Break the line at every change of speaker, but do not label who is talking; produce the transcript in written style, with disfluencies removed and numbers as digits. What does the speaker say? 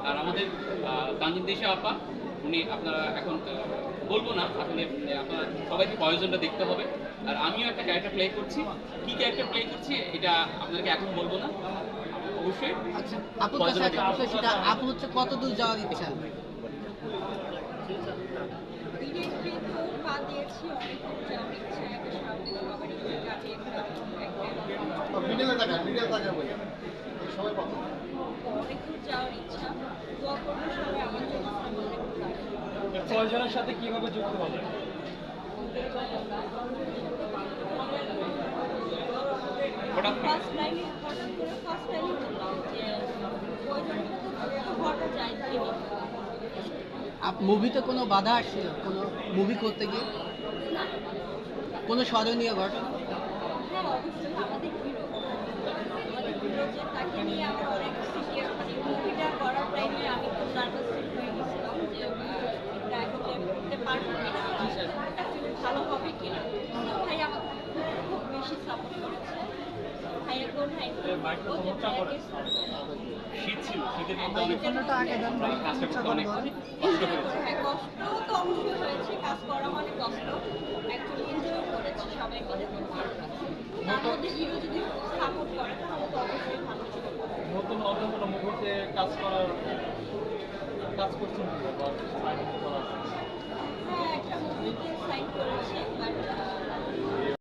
আর আমাদের তানজিন দেশে আপা, উনি আপনারা এখন বলবো না আসলে, আপনারা সবাইকে বয়োজনটা দেখতে হবে। আর আমিও একটা ক্যারেক্টার প্লে করছি, কি ক্যারেক্টার প্লে করছি এটা আপনাদেরকে এখন বলবো না, অবশ্যই
আচ্ছা, আপুর কাছে একটা বিষয়, সেটা আপু হচ্ছে কতদূর যাওয়ার ইচ্ছা?
ডিরেক্টলি তো পা দিয়েছি, অনেক দূর যাওয়ার ইচ্ছা, একটা স্বাভাবিক সবারই কাজে অনেক দূর যাওয়ার ইচ্ছা। দোয়া করবো সবাই আমার জন্য সামনে
ছয়জনের সাথে কিভাবে যুক্ত হবে?
ফার্স্ট লাইনে হঠাৎ করে ফার্স্ট লাইনে বললাম যে প্রয়োজনের সাথে হওয়াটা যায়
মুভিতে কোনো বাধা আসছিল কোনো মুভি করতে গিয়ে?
না।
কোনো স্মরণীয় ঘটনা?
হ্যাঁ, অবশ্যই আমাদের হিরো যে তাকে নিয়ে আমার অনেক সিরিয়াস, মানে মুভিটা করার টাইমে আমি খুব নার্ভাস হয়ে গেছিলাম যে এটা আসলে করতে পারবো কিনা, অ্যাকচুয়ালি ভালো হবে কিনা। তো ভাই আমাকে খুব বেশি সাপোর্ট করেছে। ভাইয়া কোন ভাই
শীত ছিল, শীতের মধ্যে অনেক আমরা কাজটা করতে অনেক কষ্ট করেছি।
হ্যাঁ, কষ্ট তো অবশ্যই হয়েছে, কাজ করা মানে কষ্ট। অ্যাকচুয়ালি এনজয় করেছি সবাই মিলে, খুব ভালো লাগছে। তার মধ্যে হিরো যদি সাপোর্ট করে তাহলে তো অবশ্যই ভালো হবে।
নতুন অন্য কোনো মুভিতে কাজ করছেন কি বা
হ্যাঁ, একটা মুভিতে সাইন করেছে, বাট